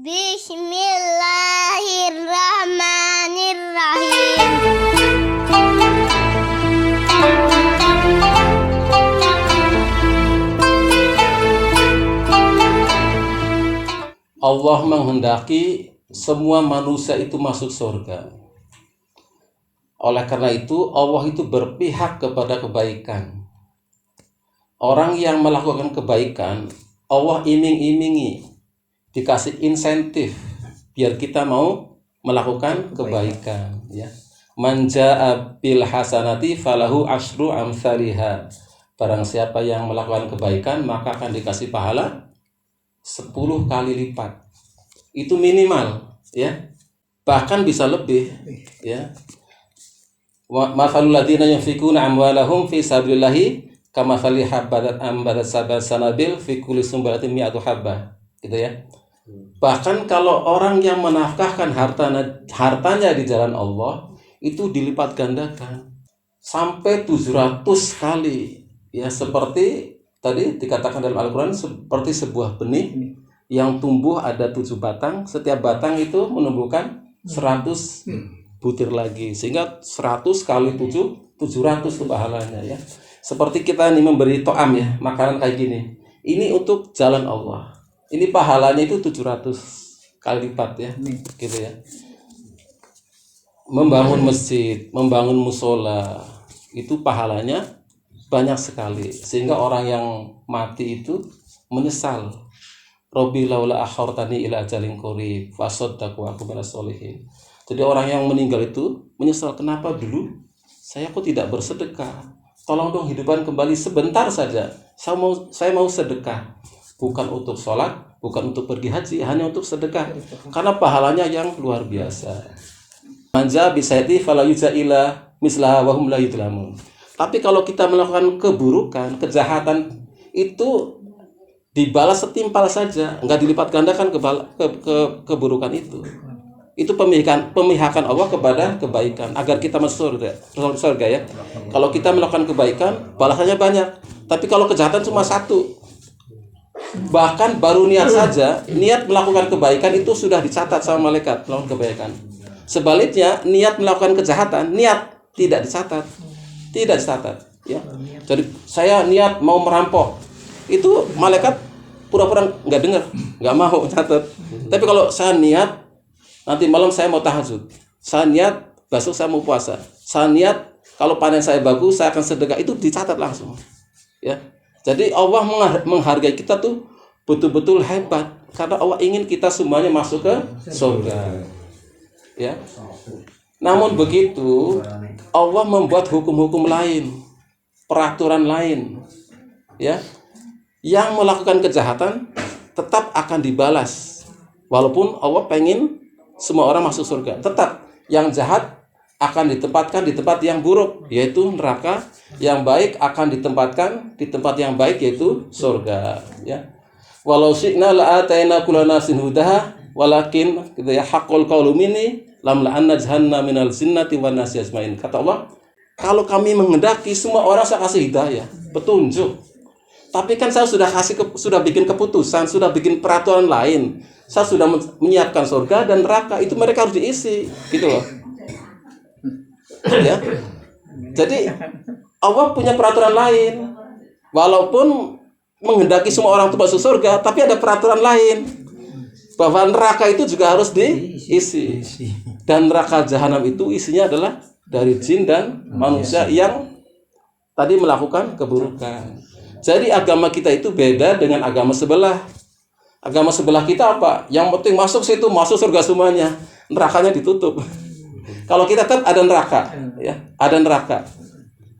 Bismillahirrahmanirrahim. Allah menghendaki semua manusia itu masuk surga. Oleh karena itu, Allah itu berpihak kepada kebaikan. Orang yang melakukan kebaikan, Allah iming-imingi, dikasih insentif biar kita mau melakukan kebaikan. Ya. Man jaa'a bil hasanati falahu asyru amsalihha. Barang siapa yang melakukan kebaikan, maka akan dikasih pahala 10 kali lipat. Itu minimal, ya. Bahkan bisa lebih, ya. Mathalul ladzina yunfikuna amwalahum fi sabilillahi kamathali habbatin ambatat sab'a sanabil fi kulli sumbulatin mi'atu habbah. Gitu ya. Bahkan kalau orang yang menafkahkan hartanya di jalan Allah itu dilipat gandakan sampai 700 kali. Ya, seperti tadi dikatakan dalam Al-Quran, seperti sebuah benih yang tumbuh ada 7 batang, setiap batang itu menumbuhkan 100 butir lagi, sehingga 100 kali 7, 700 itu pahalanya, ya. Seperti kita nih memberi to'am, ya, makanan kayak gini, ini untuk jalan Allah, ini pahalanya itu 700 kali lipat, ya, gitu ya. Membangun masjid, membangun musola, itu pahalanya banyak sekali, sehingga orang yang mati itu menyesal. Robbi laula akhartani ila ajalin qarib fasaddaqu wa akun minas sholihin. Jadi orang yang meninggal itu menyesal, kenapa dulu saya kok tidak bersedekah? Tolong dong hidupkan kembali sebentar saja. Saya mau sedekah, bukan untuk sholat, bukan untuk pergi haji, hanya untuk sedekah, karena pahalanya yang luar biasa. Manja bisaiti fala yujaila misla wa hum la yudlamun. Tapi kalau kita melakukan keburukan, kejahatan, itu dibalas setimpal saja, enggak dilipat gandakan keburukan itu. Itu pemihakan Allah kepada kebaikan agar kita masuk surga, ya. Kalau kita melakukan kebaikan, balasannya banyak. Tapi kalau kejahatan cuma satu, bahkan baru niat saja, niat melakukan kebaikan itu sudah dicatat sama malaikat melakukan kebaikan. Sebaliknya, niat melakukan kejahatan, niat tidak dicatat. Tidak dicatat, ya. Jadi saya niat mau merampok, itu malaikat pura-pura nggak dengar, nggak mau catat. Tapi kalau saya niat nanti malam saya mau tahajud, saya niat besok saya mau puasa, saya niat kalau panen saya bagus saya akan sedekah, itu dicatat langsung, ya. Jadi Allah menghargai kita tuh betul-betul hebat, karena Allah ingin kita semuanya masuk ke surga, ya. Namun begitu, Allah membuat hukum-hukum lain, peraturan lain, ya. Yang melakukan kejahatan tetap akan dibalas. Walaupun Allah pengen semua orang masuk surga, tetap yang jahat akan ditempatkan di tempat yang buruk, yaitu neraka. Yang baik akan ditempatkan di tempat yang baik, yaitu surga, ya. Walau syi'na la'ataina kulla nafsin hudaha walakin gitu ya, haqqul qaulu minni lam la'anna jahannama minal jinnati wan nasi ajmain. Kata Allah, kalau kami menghendaki semua orang saya kasih hidayah, petunjuk. Tapi kan saya sudah bikin keputusan, sudah bikin peraturan lain. Saya sudah menyiapkan surga dan neraka, itu mereka harus diisi, gitu loh. Ya. Jadi Allah punya peraturan lain. Walaupun menghendaki semua orang itu masuk surga, tapi ada peraturan lain, bahwa neraka itu juga harus diisi. Dan neraka jahanam itu isinya adalah dari jin dan manusia yang tadi melakukan keburukan. Jadi agama kita itu beda dengan agama sebelah. Agama sebelah kita apa? Yang penting masuk situ, masuk surga semuanya. Nerakanya ditutup. Kalau kita tetap ada neraka, ya, ada neraka.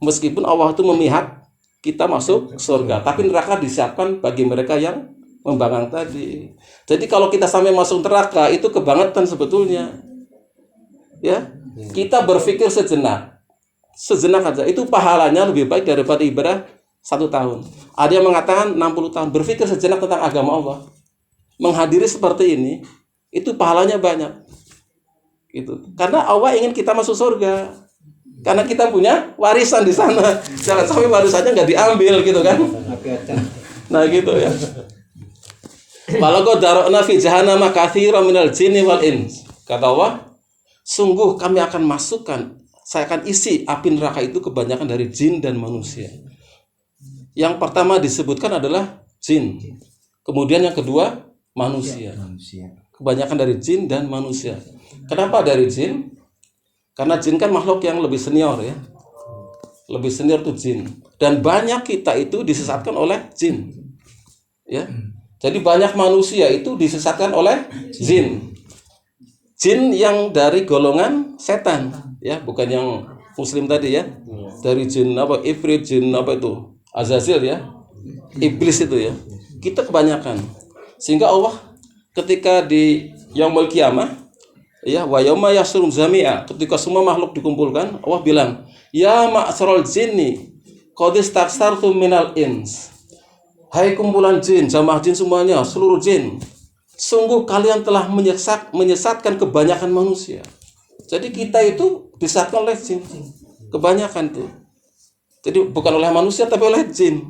Meskipun Allah itu memihak kita masuk surga, tapi neraka disiapkan bagi mereka yang membangkang tadi. Jadi kalau kita sampai masuk neraka, itu kebangetan sebetulnya, ya. Kita berpikir sejenak aja, itu pahalanya lebih baik daripada ibadah 1 tahun. Ada yang mengatakan 60 tahun berpikir sejenak tentang agama Allah, menghadiri seperti ini, itu pahalanya banyak, gitu. Karena Allah ingin kita masuk surga, karena kita punya warisan di sana. Jangan sampai warisannya nggak diambil, gitu kan? Nah, gitu ya. Walaqad dara'na fi jahannama katsiran minal jinni wal ins. Kata Allah, sungguh kami akan masukkan, saya akan isi api neraka itu kebanyakan dari jin dan manusia. Yang pertama disebutkan adalah jin. Kemudian yang kedua manusia. Kebanyakan dari jin dan manusia. Kenapa dari jin? Karena jin kan makhluk yang lebih senior ya. Lebih senior tuh jin. Dan banyak kita itu disesatkan oleh jin. Ya. Jadi banyak manusia itu disesatkan oleh jin. Jin yang dari golongan setan, ya, bukan yang muslim tadi ya. Dari jin apa ifrit, jin apa itu? Azazil ya. Iblis itu ya. Kita kebanyakan. Sehingga Allah ketika di yaumul qiyamah ya wa yauma yasrum jami'a, ketika semua makhluk dikumpulkan, Allah bilang, "Ya ma'syarul jinni qad istaksartum minal ins." Hai kumpulan jin, jamaah jin semuanya, seluruh jin, sungguh kalian telah menyesatkan kebanyakan manusia. Jadi kita itu disesatkan oleh jin, kebanyakan tuh. Jadi bukan oleh manusia tapi oleh jin.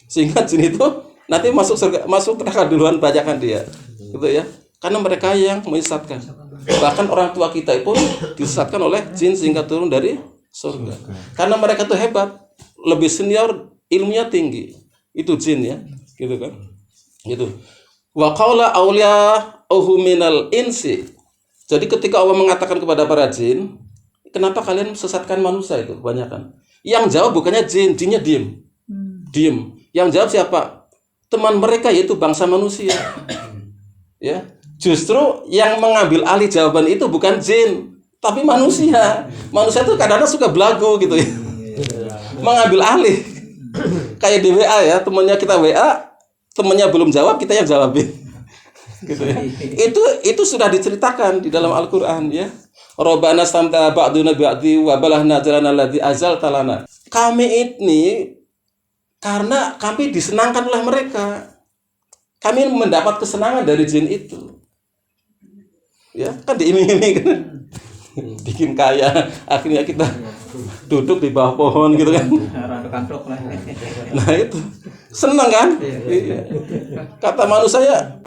Sehingga jin itu nanti masuk neraka duluan banyakan dia, gitu ya. Karena mereka yang menyesatkan. Bahkan orang tua kita pun disesatkan oleh jin sehingga turun dari surga. Karena mereka tuh hebat, lebih senior, ilmunya tinggi. Itu jin ya, gitu kan? Gitu. Wa qaula awliya'uhu minal insi. Jadi ketika Allah mengatakan kepada para jin, kenapa kalian sesatkan manusia itu kebanyakan? Yang jawab bukannya jin, jinnya diem. Diem. Yang jawab siapa? Teman mereka yaitu bangsa manusia. Ya. Justru yang mengambil alih jawaban itu bukan jin, tapi manusia. Manusia itu kadang-kadang suka belagu gitu ya. Mengambil alih. Kayak di WA ya, temennya kita WA, temennya belum jawab, kita yang jawabin. Gitu ya. Itu sudah diceritakan di dalam Al-Qur'an ya. Rabbana stamta ba'duna ba'di wa balahna jalana alladzi azaltalana. Kami ini karena kami disenangkan oleh mereka. Kami mendapat kesenangan dari jin itu. Ya, kan diiming-iming bikin kaya, akhirnya kita duduk di bawah pohon gitu kan. Nah itu senang kan? Iya. Kata manusia,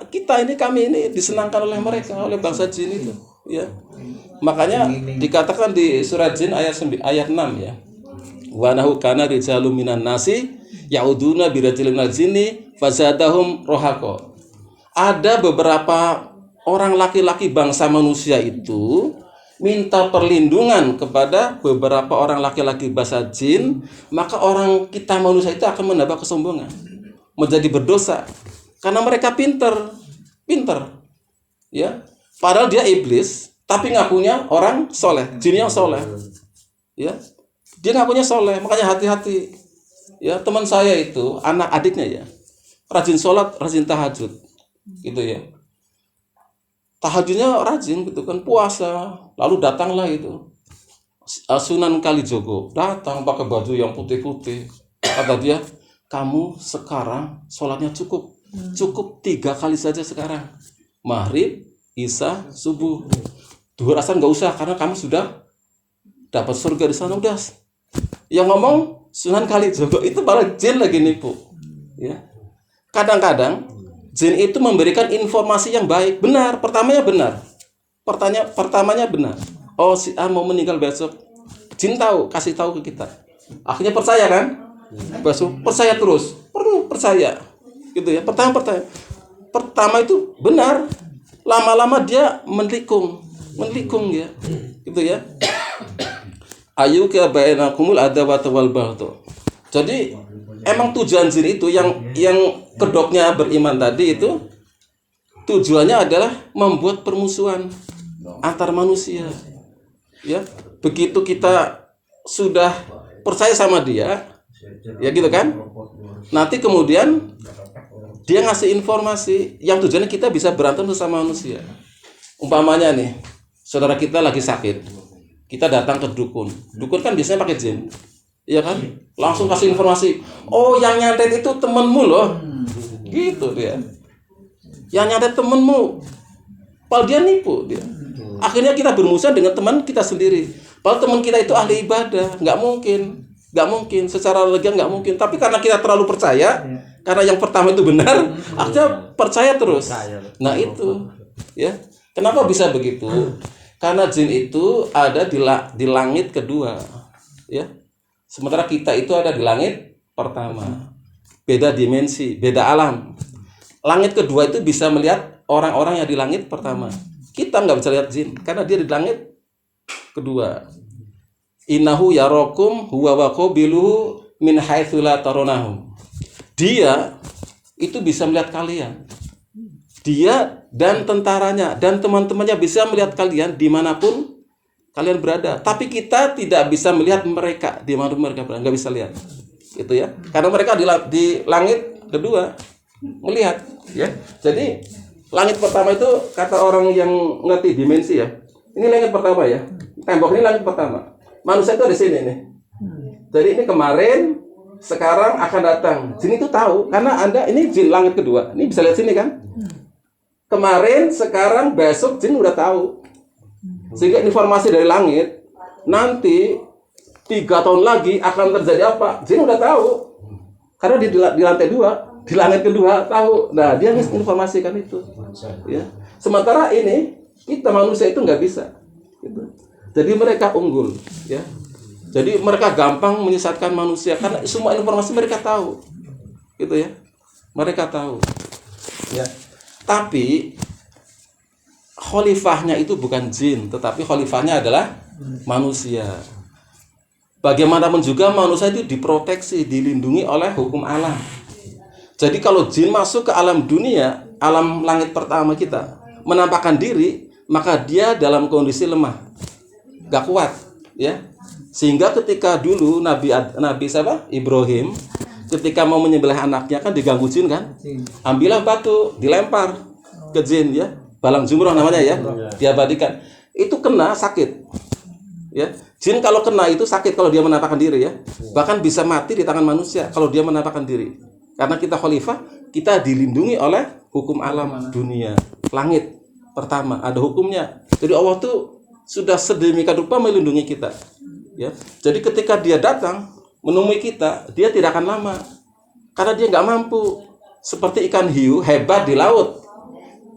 kami ini disenangkan oleh mereka, oleh bangsa jin itu. Ya. Makanya dikatakan di surat jin ayat 6 ya. Wa nahu kana rijalun minan nasi yauduna birajilin minal jinni fazadahum rohaqo. Ada beberapa orang laki-laki bangsa manusia itu minta perlindungan kepada beberapa orang laki-laki bangsa jin, maka orang kita manusia itu akan menambah kesombongan, menjadi berdosa karena mereka pinter, ya. Padahal dia iblis, tapi ngakunya orang soleh, jin yang soleh, ya. Dia ngakunya soleh, makanya hati-hati. Ya, teman saya itu, anak adiknya ya, rajin sholat, rajin tahajud, gitu ya. Tahajudnya rajin gitu kan, puasa. Lalu datanglah itu Sunan Kalijogo, datang pakai baju yang putih-putih. Kata dia, kamu sekarang sholatnya cukup 3 kali saja sekarang. Maghrib, Isya, subuh. Duhur asar nggak usah karena kamu sudah dapat surga di sana udah. Yang ngomong Sunan Kalijogo itu malah jin lagi nipu. Ya. Kadang-kadang jin itu memberikan informasi yang baik, benar, pertamanya benar. Oh, si A mau meninggal besok. Jin tahu, kasih tahu ke kita. Akhirnya percaya kan? Besok percaya terus. Perlu percaya. Gitu ya. Pertama itu benar. Lama-lama dia menikung ya. Gitu ya. Ayu ka bainakumul adawatu wal baghdha. Jadi emang tujuan jin itu yang kedoknya beriman tadi itu tujuannya adalah membuat permusuhan antar manusia. Ya, begitu kita sudah percaya sama dia, ya gitu kan? Nanti kemudian dia ngasih informasi yang tujuannya kita bisa berantem sama manusia. Umpamanya nih, saudara kita lagi sakit. Kita datang ke dukun. Dukun kan biasanya pakai jin. Iya kan? Langsung kasih informasi. Oh, yang nyantet itu temenmu loh. Gitu dia. Yang nyantet temenmu. Padahal dia nipu dia. Akhirnya kita bermusuhan dengan teman kita sendiri. Padahal teman kita itu ahli ibadah. Nggak mungkin. Secara legal nggak mungkin. Tapi karena kita terlalu percaya, Karena yang pertama itu benar, akhirnya percaya terus. Nah itu, ya. Kenapa bisa begitu? Karena jin itu ada di langit kedua, ya. Sementara kita itu ada di langit pertama. Beda dimensi, beda alam. Langit kedua itu bisa melihat orang-orang yang di langit pertama. Kita nggak bisa lihat jin karena dia di langit kedua. Innahu yarakum huwa wa qabiluhu min haitsu la tarawnahu. Dia itu bisa melihat kalian. Dia dan tentaranya dan teman-temannya bisa melihat kalian dimanapun kalian berada. Tapi kita tidak bisa melihat mereka dimanapun mereka berada. Nggak bisa lihat. Itu ya. Karena mereka di langit kedua melihat. Ya. Jadi langit pertama itu kata orang yang ngerti dimensi ya. Ini langit pertama ya. Tembok ini langit pertama. Manusia itu di sini nih. Jadi ini kemarin, sekarang akan datang. Jin itu tahu karena Anda ini jin langit kedua. Ini bisa lihat sini kan? Kemarin, sekarang, besok jin udah tahu. Sehingga informasi dari langit nanti 3 tahun lagi akan terjadi apa? Jin udah tahu. Karena di lantai 2, di langit kedua tahu. Nah, dia informasikan itu. Ya. Sementara ini kita manusia itu nggak bisa. Gitu. Jadi mereka unggul, ya. Jadi mereka gampang menyesatkan manusia karena semua informasi mereka tahu, gitu ya. Mereka tahu, ya. Tapi khalifahnya itu bukan jin, tetapi khalifahnya adalah manusia. Bagaimanapun juga manusia itu diproteksi, dilindungi oleh hukum alam. Jadi kalau jin masuk ke alam dunia, alam langit pertama kita, menampakkan diri, maka dia dalam kondisi lemah. Gak kuat, ya. Sehingga ketika dulu Nabi siapa? Ibrahim ketika mau menyembelih anaknya kan diganggu jin kan? Ambillah batu, dilempar ke jin ya. Balang jumroh namanya ya. Diabadikan. Itu kena sakit. Ya. Jin kalau kena itu sakit kalau dia menampakkan diri ya. Bahkan bisa mati di tangan manusia kalau dia menampakkan diri. Karena kita khalifah, kita dilindungi oleh hukum alam dunia. Langit pertama ada hukumnya. Jadi Allah tuh sudah sedemikian rupa melindungi kita, ya. Jadi ketika dia datang menemui kita, dia tidak akan lama, karena dia nggak mampu. Seperti ikan hiu hebat di laut,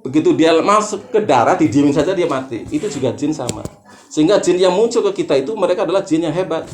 begitu dia masuk ke darat, didiemin saja dia mati. Itu juga jin sama. Sehingga jin yang muncul ke kita itu mereka adalah jin yang hebat,